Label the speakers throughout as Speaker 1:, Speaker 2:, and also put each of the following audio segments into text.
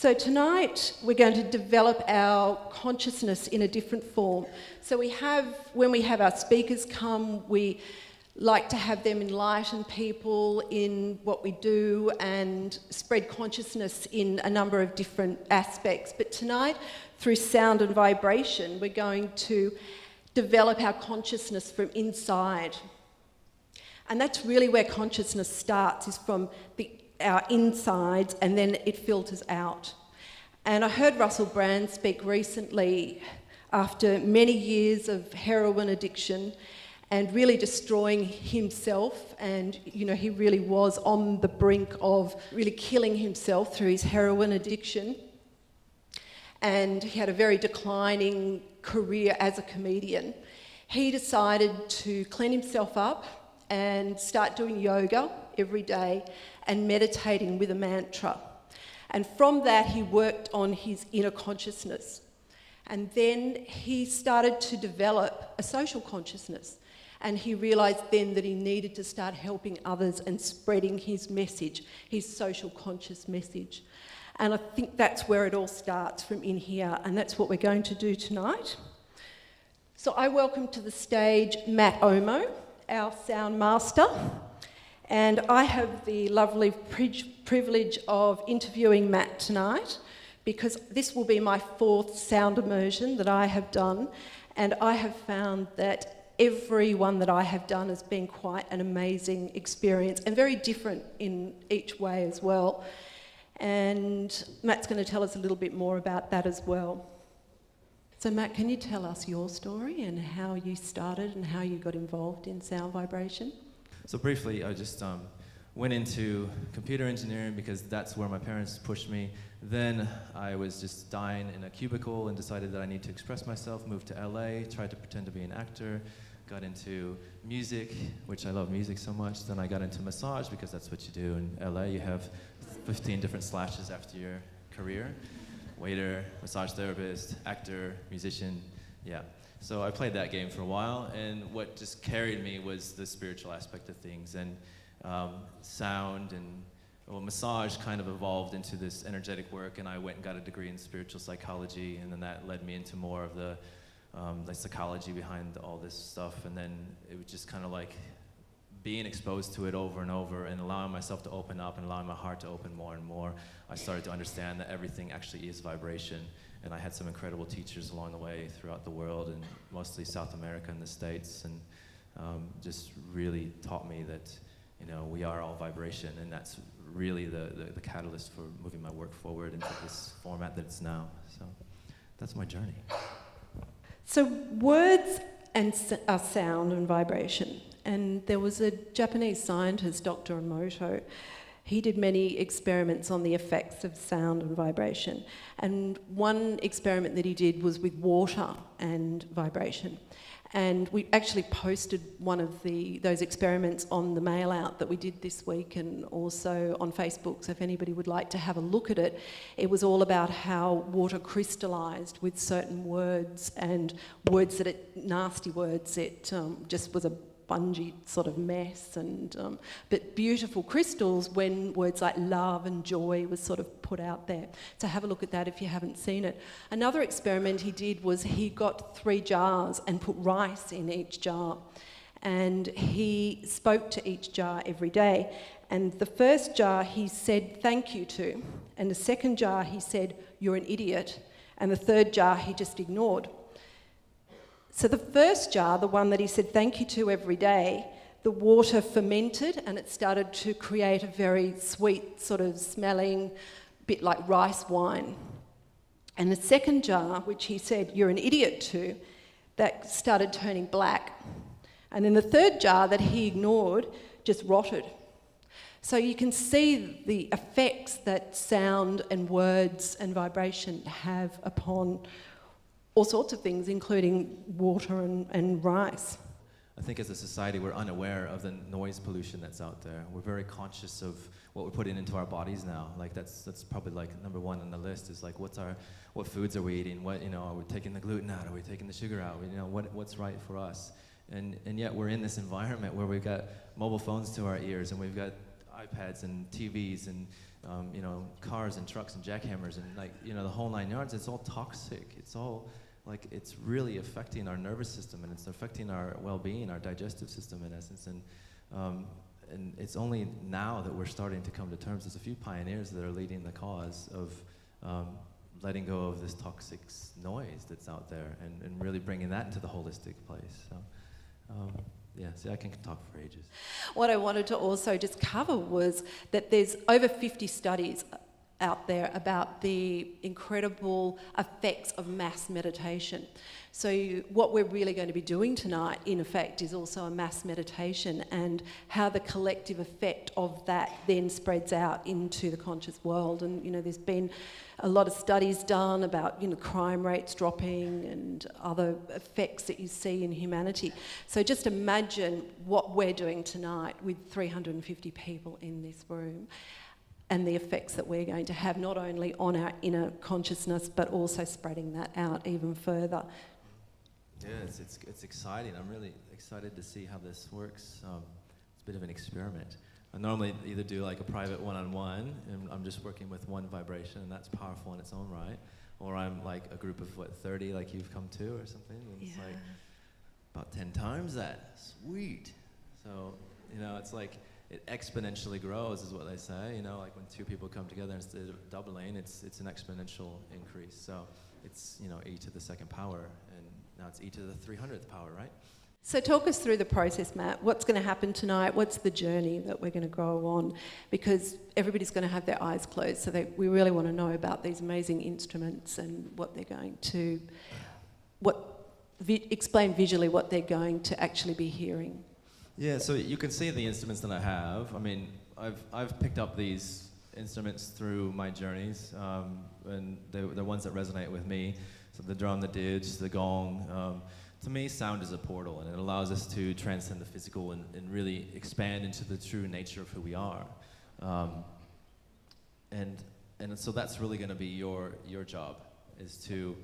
Speaker 1: So tonight we're going to develop our consciousness in a different form. So when we have our speakers come, we like to have them enlighten people in what we do and spread consciousness in a number of different aspects. But tonight, through sound and vibration, we're going to develop our consciousness from inside. And that's really where consciousness starts, is from our insides, and then it filters out. And I heard Russell Brand speak recently after many years of heroin addiction and really destroying himself, and he really was on the brink of really killing himself through his heroin addiction. And he had a very declining career as a comedian. He decided to clean himself up and start doing yoga every day and meditating with a mantra. And from that, he worked on his inner consciousness. And then he started to develop a social consciousness. And he realised then that he needed to start helping others and spreading his message, his social conscious message. And I think that's where it all starts, from in here. And that's what we're going to do tonight. So I welcome to the stage Matt Omo, our sound master. And I have the lovely privilege of interviewing Matt tonight, because this will be my 4th sound immersion that I have done. And I have found that every one that I have done has been quite an amazing experience, and very different in each way as well. And Matt's going to tell us a little bit more about that as well. So Matt, can you tell us your story and how you started and how you got involved in sound vibration?
Speaker 2: So briefly, I just went into computer engineering because that's where my parents pushed me. Then I was just dying in a cubicle and decided that I need to express myself, moved to LA, tried to pretend to be an actor, got into music, which I love music so much. Then I got into massage because that's what you do in LA. You have 15 different slashes after your career. Waiter, massage therapist, actor, musician, yeah. So I played that game for a while, and what just carried me was the spiritual aspect of things, and sound and massage kind of evolved into this energetic work, and I went and got a degree in spiritual psychology, and then that led me into more of the psychology behind all this stuff, and then it was just kind of like being exposed to it over and over and allowing myself to open up and allowing my heart to open more and more. I started to understand that everything actually is vibration, and I had some incredible teachers along the way throughout the world, and mostly South America and the States, and just really taught me that we are all vibration, and that's really the catalyst for moving my work forward into this format that it's now. So that's my journey.
Speaker 1: So words are sound and vibration. And there was a Japanese scientist, Dr. Emoto. He did many experiments on the effects of sound and vibration. And one experiment that he did was with water and vibration. And we actually posted one of those experiments on the mail out that we did this week, and also on Facebook. So if anybody would like to have a look at it, it was all about how water crystallised with certain words, and words nasty words, it just was a spongy sort of mess, and but beautiful crystals when words like love and joy was sort of put out there. So have a look at that if you haven't seen it. Another experiment he did was he got 3 jars and put rice in each jar, and he spoke to each jar every day. And the first jar he said thank you to, and the second jar he said you're an idiot, and the third jar he just ignored. So the first jar, the one that he said thank you to every day, the water fermented and it started to create a very sweet sort of smelling, bit like rice wine. And the second jar, which he said you're an idiot to, that started turning black. And then the third jar that he ignored just rotted. So you can see the effects that sound and words and vibration have upon all sorts of things, including water and rice.
Speaker 2: I think as a society we're unaware of the noise pollution that's out there. We're very conscious of what we're putting into our bodies now. Like that's probably like number 1 on the list is like what foods are we eating? What are we taking the gluten out? Are we taking the sugar out? What's right for us? And yet we're in this environment where we've got mobile phones to our ears, and we've got iPads and TVs, and cars and trucks and jackhammers and the whole 9 yards. It's all toxic. It's all it's really affecting our nervous system, and it's affecting our well-being, our digestive system in essence. And it's only now that we're starting to come to terms. There's a few pioneers that are leading the cause of letting go of this toxic noise that's out there and really bringing that into the holistic place. So, I can talk for ages.
Speaker 1: What I wanted to also just cover was that there's over 50 studies out there about the incredible effects of mass meditation. So what we're really going to be doing tonight, in effect, is also a mass meditation, and how the collective effect of that then spreads out into the conscious world. And, there's been a lot of studies done about, crime rates dropping and other effects that you see in humanity. So just imagine what we're doing tonight with 350 people in this room, and the effects that we're going to have not only on our inner consciousness, but also spreading that out even further.
Speaker 2: Yeah, it's exciting. I'm really excited to see how this works. It's a bit of an experiment. I normally either do like a private one-on-one, and I'm just working with one vibration, and that's powerful in its own right. Or I'm like a group of 30, like you've come to, or something, and it's like about 10 times that. Sweet. So it's like it exponentially grows, is what they say. Like when 2 people come together instead of doubling, it's an exponential increase. So it's e to the 2nd power, and now it's e to the 300th power, right?
Speaker 1: So talk us through the process, Matt. What's going to happen tonight? What's the journey that we're going to go on? Because everybody's going to have their eyes closed, so we really want to know about these amazing instruments and what they're going to, explain visually what they're going to actually be hearing.
Speaker 2: Yeah, so you can see the instruments that I have. I mean, I've picked up these instruments through my journeys, and they're ones that resonate with me. So the drum, the didge, the gong. To me, sound is a portal, and it allows us to transcend the physical and really expand into the true nature of who we are. And so that's really going to be your job, is to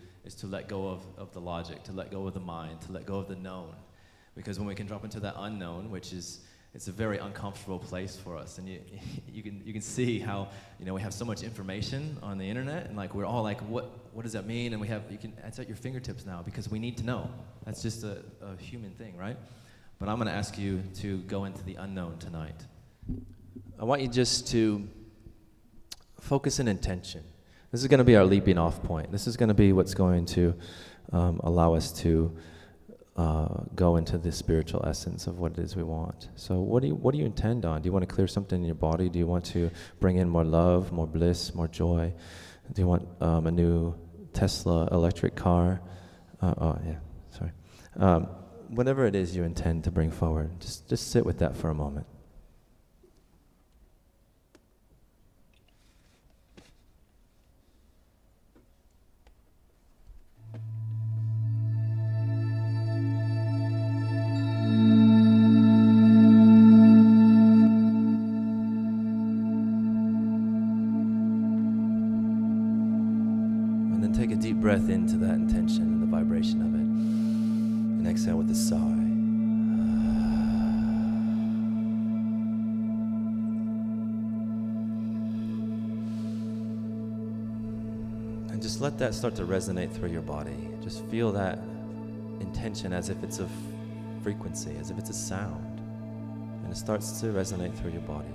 Speaker 2: let go of the logic, to let go of the mind, to let go of the known. Because when we can drop into that unknown, it's a very uncomfortable place for us, and you can see how we have so much information on the internet, and we're all like, what does that mean? And it's at your fingertips now, because we need to know. That's just a human thing, right? But I'm going to ask you to go into the unknown tonight. I want you just to focus in intention. This is going to be our leaping off point. This is going to be what's going to allow us to go into the spiritual essence of what it is we want. So what do you intend on? Do you want to clear something in your body? Do you want to bring in more love, more bliss, more joy? Do you want a new Tesla electric car? Whatever it is you intend to bring forward, just sit with that for a moment. Take a deep breath into that intention and the vibration of it, and exhale with a sigh. And just let that start to resonate through your body. Just feel that intention as if it's a frequency, as if it's a sound, and it starts to resonate through your body.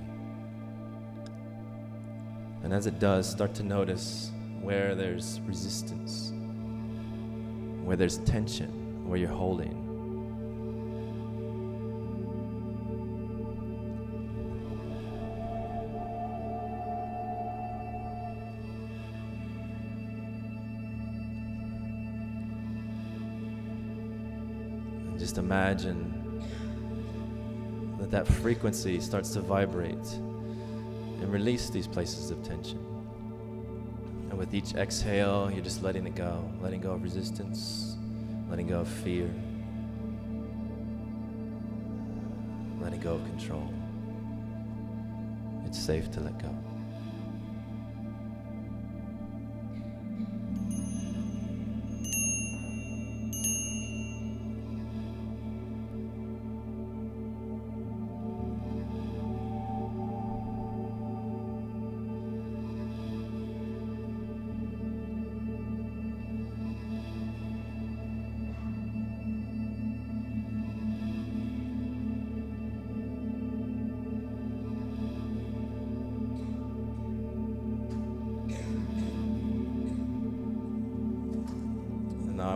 Speaker 2: And as it does, start to notice where there's resistance, where there's tension, where you're holding. And just imagine that frequency starts to vibrate and release these places of tension. And with each exhale, you're just letting it go of resistance, letting go of fear, letting go of control. It's safe to let go.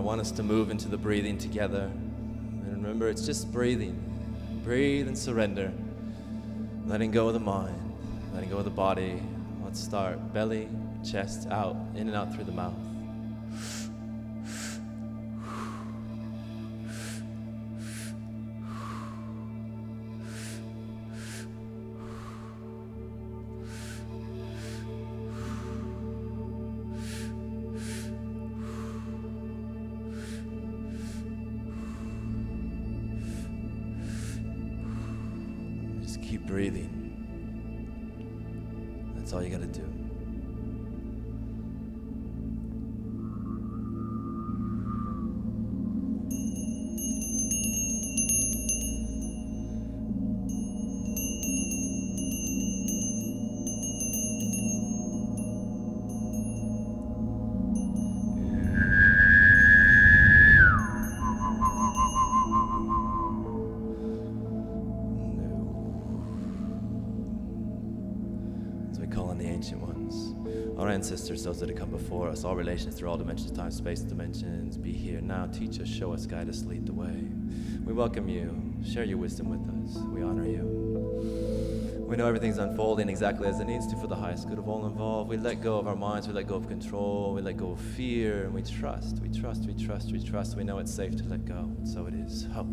Speaker 2: want us to move into the breathing together. And remember, it's just breathing. Breathe and surrender. Letting go of the mind, letting go of the body. Let's start belly, chest, out, in and out through the mouth. Just keep breathing. That's all you gotta do. Call on the ancient ones, our ancestors, those that have come before us, all relations through all dimensions, time, space, dimensions, be here now, teach us, show us, guide us, lead the way. We welcome you, share your wisdom with us, we honor you. We know everything's unfolding exactly as it needs to for the highest good of all involved. We let go of our minds, we let go of control, we let go of fear, and we trust. We know it's safe to let go, and so it is. Ho.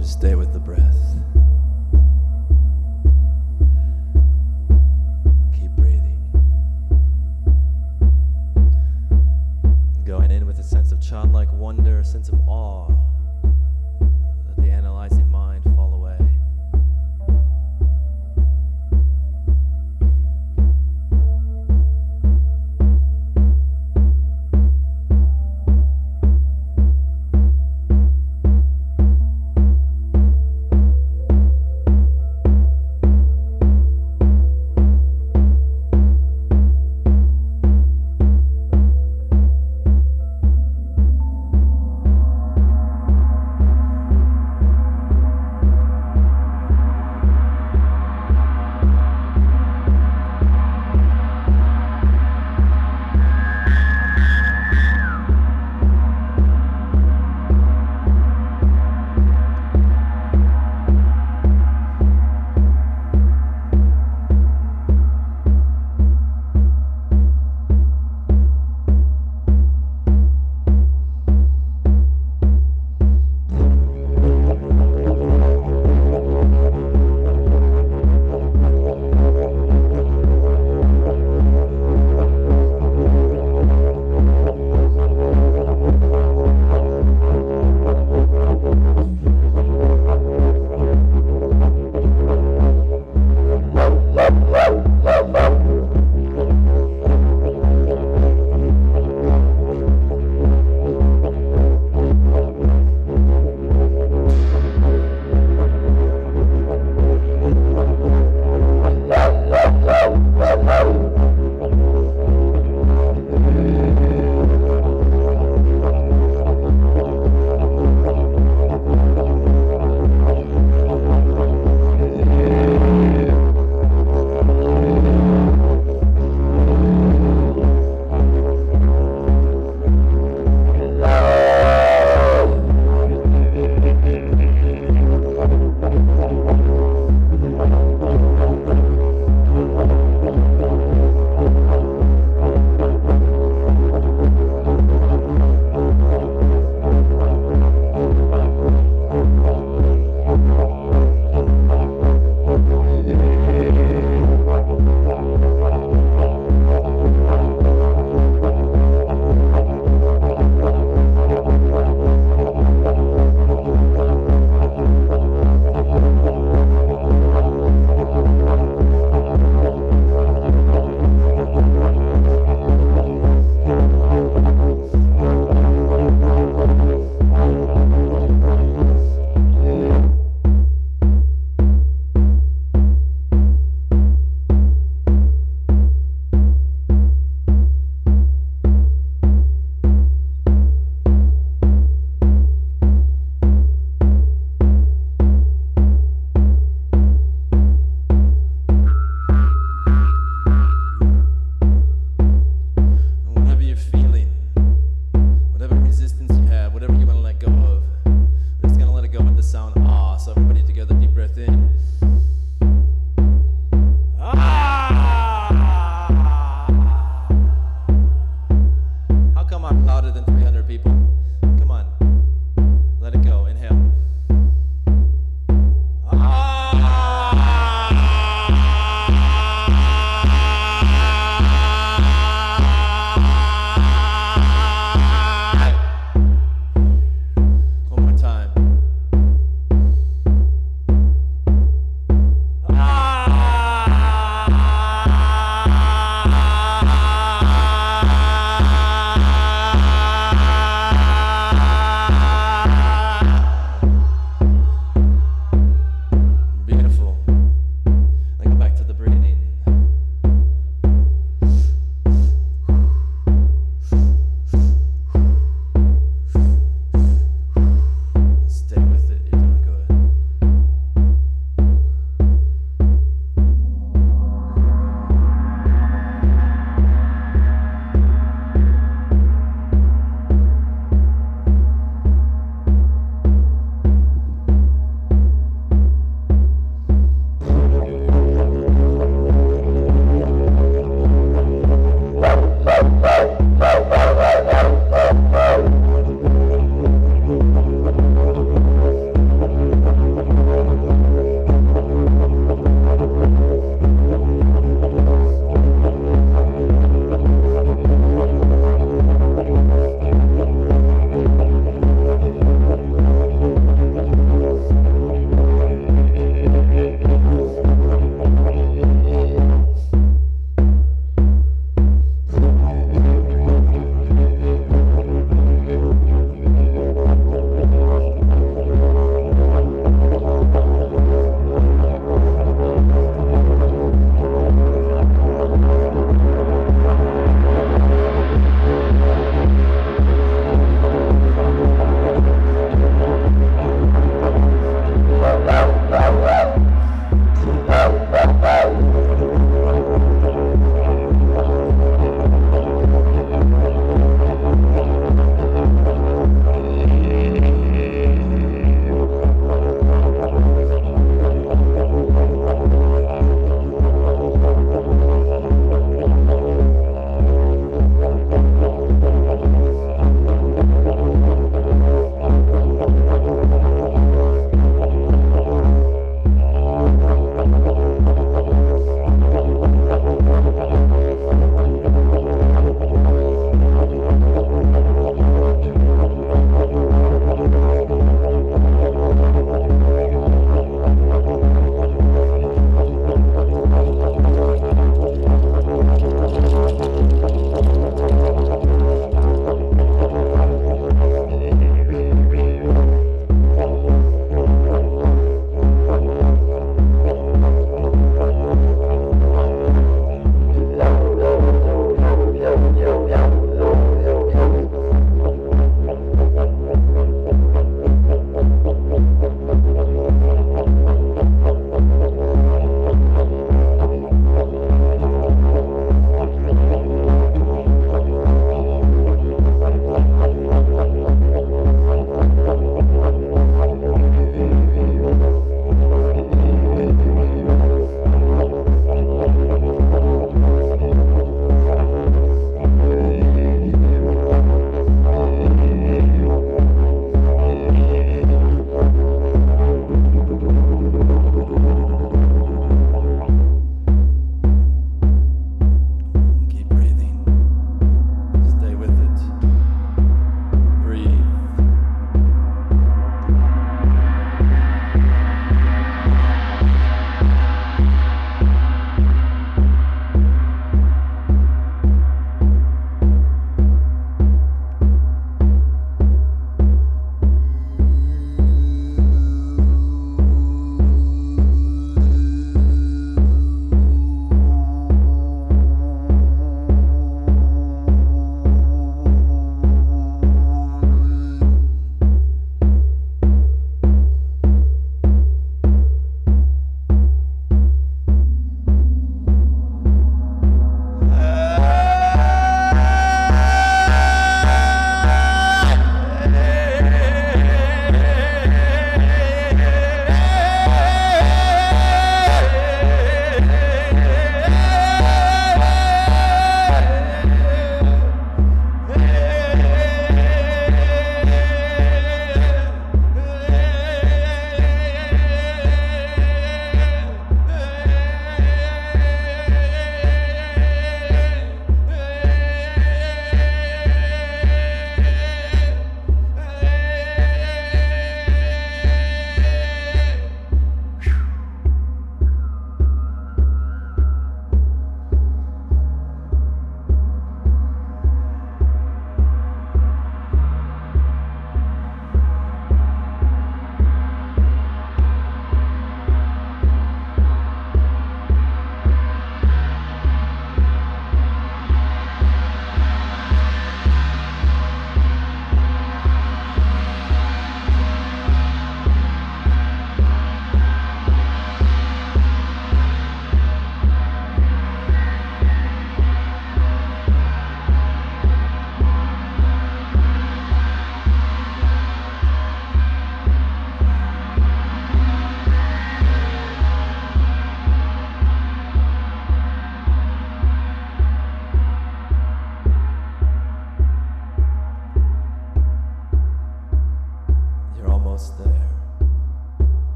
Speaker 2: Stay with the breath. Keep breathing. Going in with a sense of childlike wonder, a sense of awe. Let the analyzing mind fall away.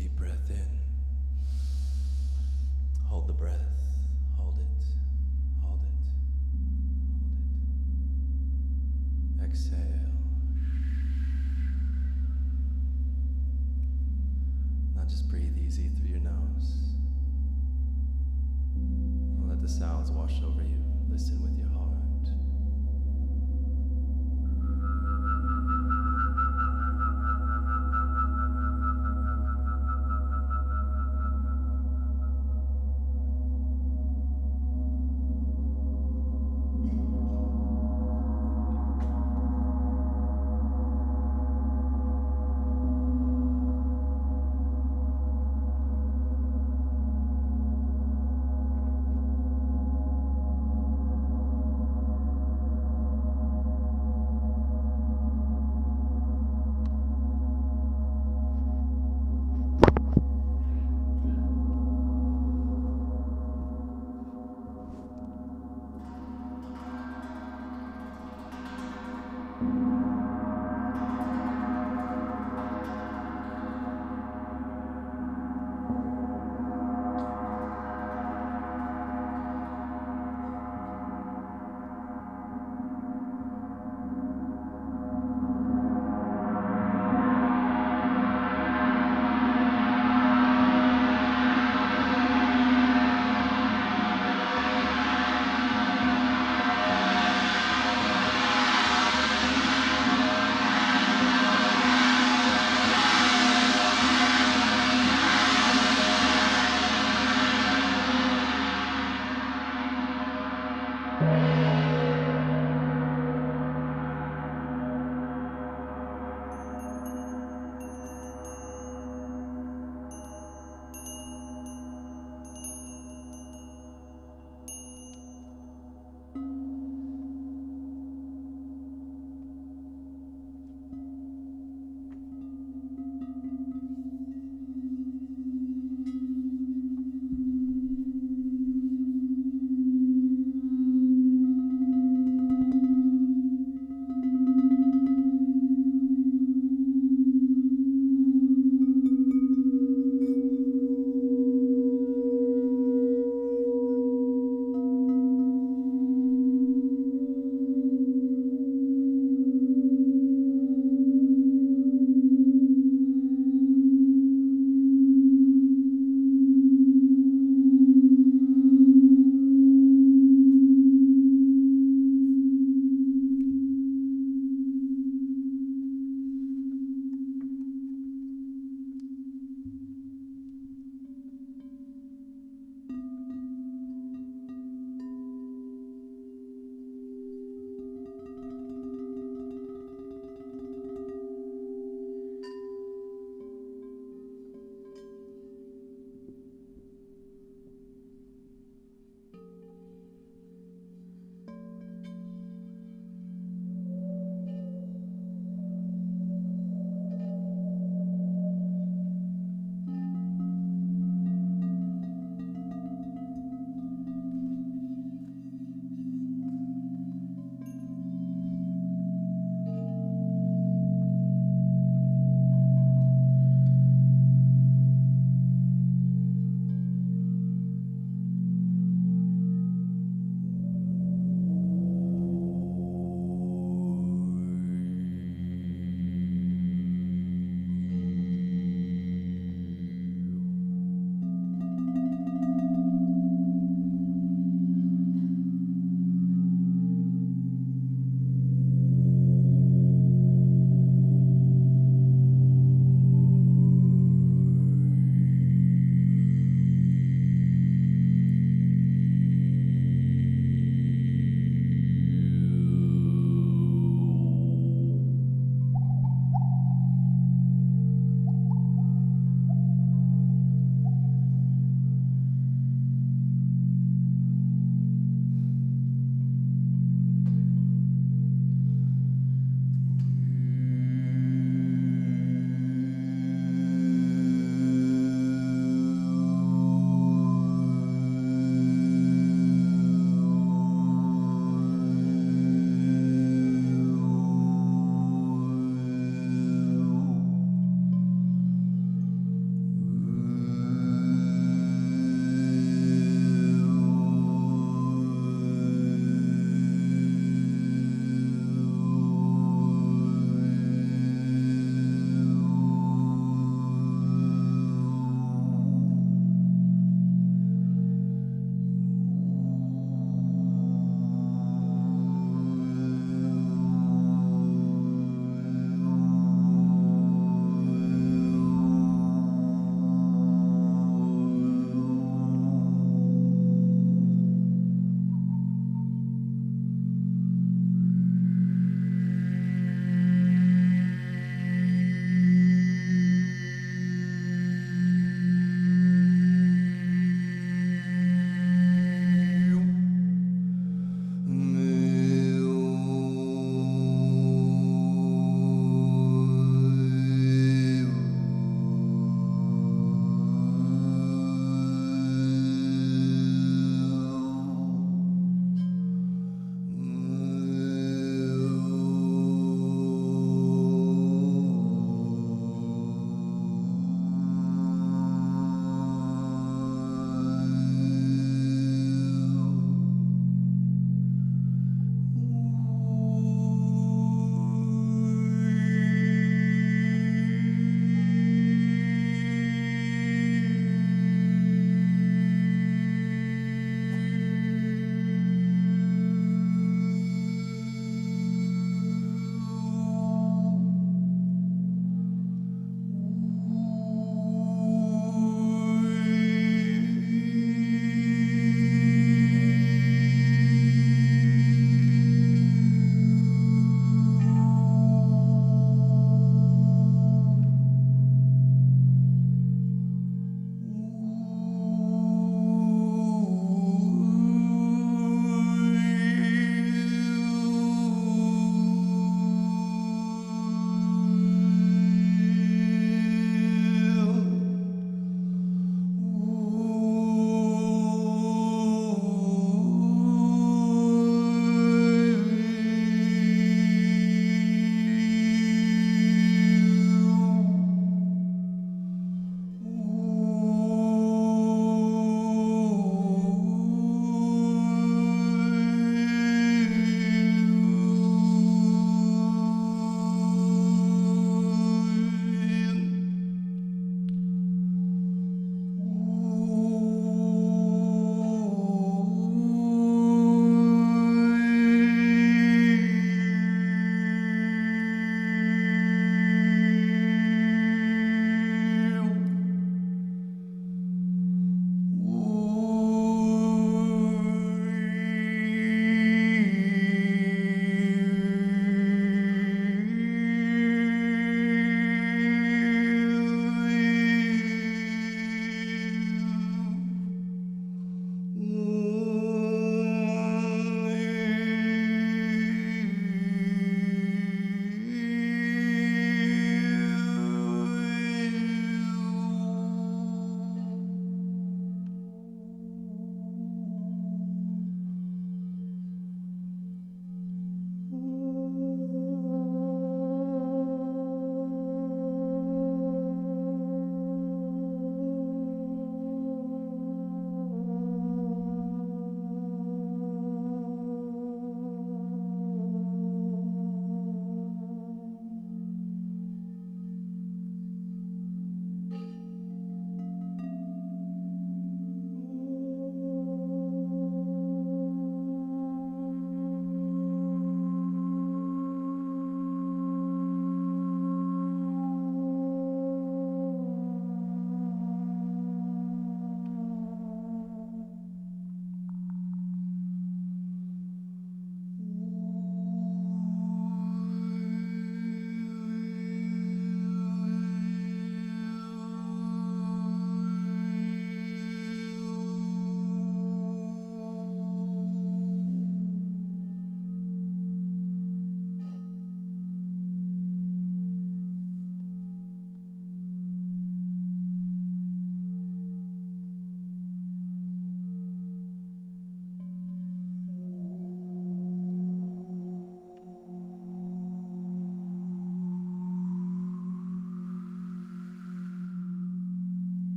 Speaker 2: deep breath in. Hold the breath. Hold it. Hold it. Hold it. Exhale. Now just breathe easy through your nose. Let the sounds wash over you. Listen with your heart.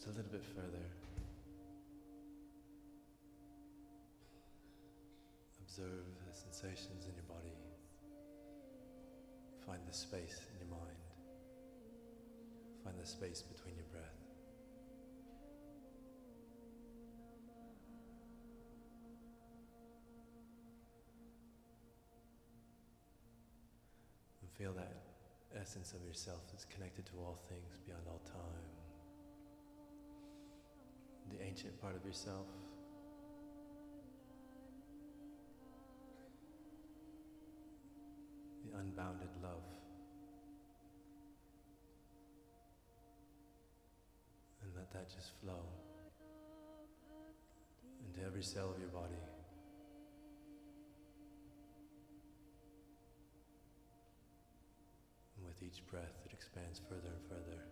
Speaker 3: just a little bit further. Observe the sensations in your body. Find the space in your mind. Find the space between your breath. And feel that essence of yourself that's connected to all things beyond all time. The ancient part of yourself. The unbounded love. And let that just flow into every cell of your body. And with each breath, it expands further and further.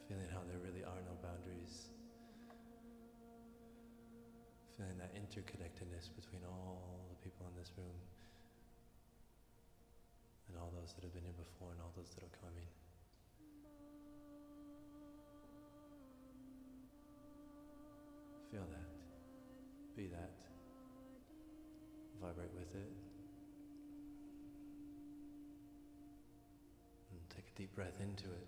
Speaker 3: Feeling how there really are no boundaries. Feeling that interconnectedness between all the people in this room and all those that have been here before and all those that are coming. Feel that. Be that. Vibrate with it. And take a deep breath into it.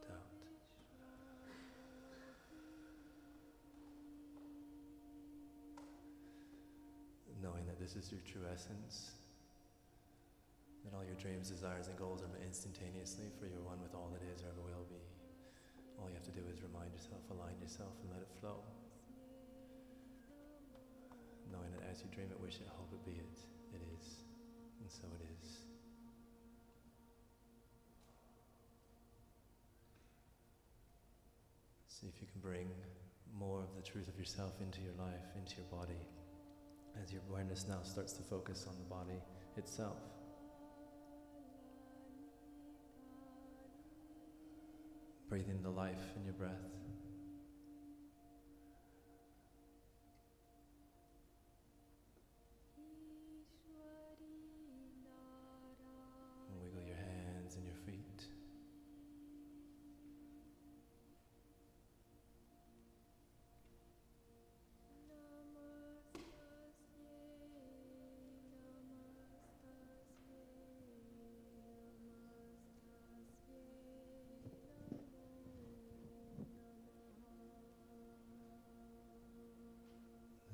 Speaker 3: And out. Knowing that this is your true essence, that all your dreams, desires, and goals are met instantaneously, for you're one with all that is or ever will be. All you have to do is remind yourself, align yourself, and let it flow. Knowing that as you dream it, wish it, hope it, be it. It is, and so it is. See if you can bring more of the truth of yourself into your life, into your body, as your awareness now starts to focus on the body itself. Breathing the life in your breath. And wiggle your hands and your feet.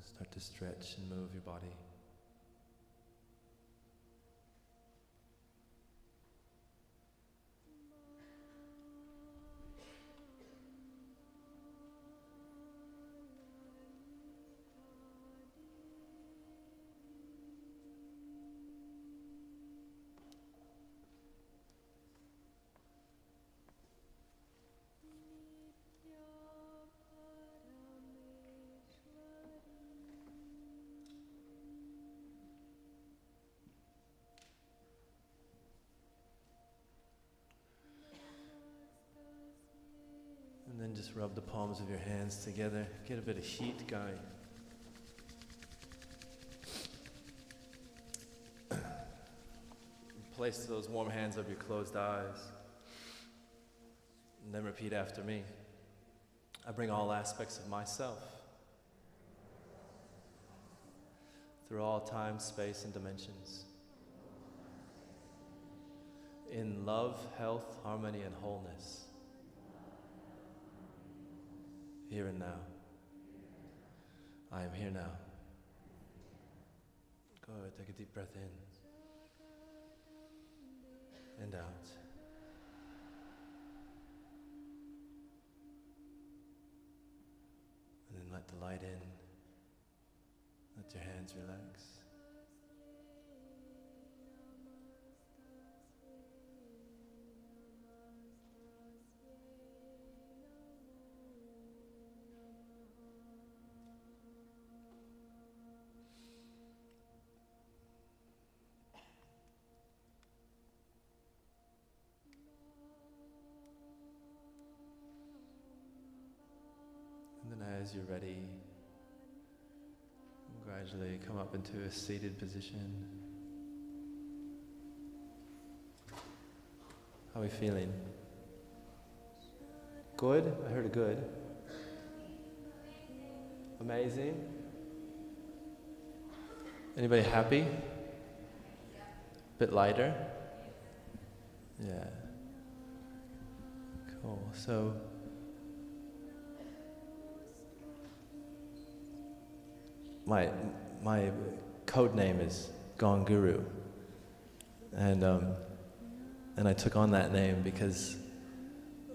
Speaker 3: Start to stretch and move your body. And then just rub the palms of your hands together. Get a bit of heat going. Place those warm hands over your closed eyes. And then repeat after me. I bring all aspects of myself through all time, space, and dimensions. In love, health, harmony, and wholeness. Here and now. I am here now. Good. Take a deep breath in. And out. And then let the light in. Let your hands relax. And then as you're ready, gradually come up into a seated position. How are we feeling? Good? I heard a good. Amazing? Anybody happy? Bit lighter? Yeah. Cool. So, my code name is Gone Guru, and I took on that name because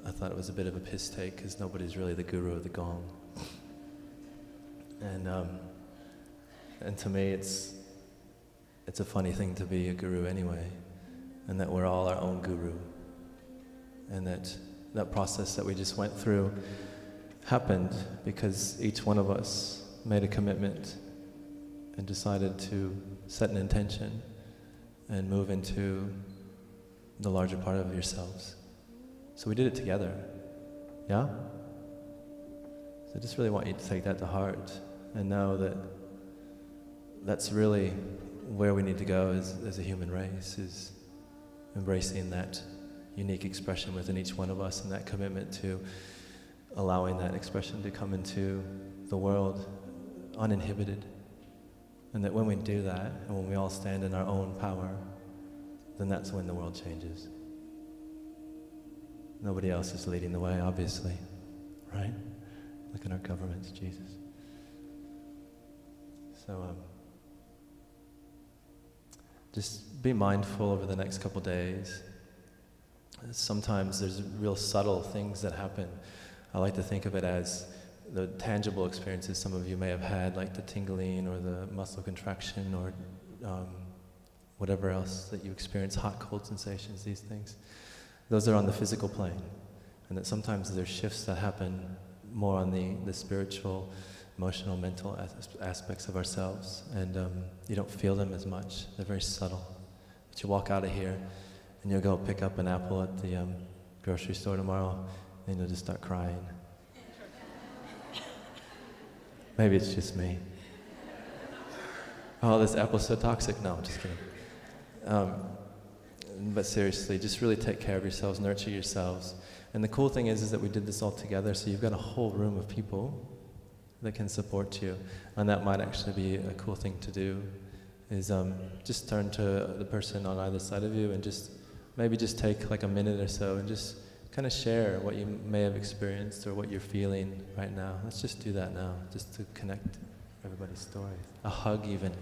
Speaker 3: I thought it was a bit of a piss take because nobody's really the guru of the gong, and to me it's a funny thing to be a guru anyway, and that we're all our own guru, and that process that we just went through happened because each one of us made a commitment and decided to set an intention and move into the larger part of yourselves. So we did it together, yeah? So I just really want you to take that to heart and know that that's really where we need to go as a human race, is embracing that unique expression within each one of us and that commitment to allowing that expression to come into the world uninhibited. And that when we do that, and when we all stand in our own power, then that's when the world changes. Nobody else is leading the way, obviously, right? Look at our governments, Jesus. So just be mindful over the next couple days. Sometimes there's real subtle things that happen. I like to think of it as the tangible experiences some of you may have had, like the tingling or the muscle contraction or whatever else that you experience, hot, cold sensations, these things. Those are on the physical plane. And that sometimes there's shifts that happen more on the spiritual, emotional, mental aspects of ourselves. And you don't feel them as much. They're very subtle. But you walk out of here and you'll go pick up an apple at the grocery store tomorrow and you'll just start crying. Maybe it's just me. Oh, this apple's so toxic. No, I'm just kidding. But seriously, just really take care of yourselves, nurture yourselves. And the cool thing is that we did this all together, so you've got a whole room of people that can support you. And that might actually be a cool thing to do, is just turn to the person on either side of you and maybe just take like a minute or so and just kind of share what you may have experienced or what you're feeling right now. Let's just do that now, just to connect everybody's story. A hug even.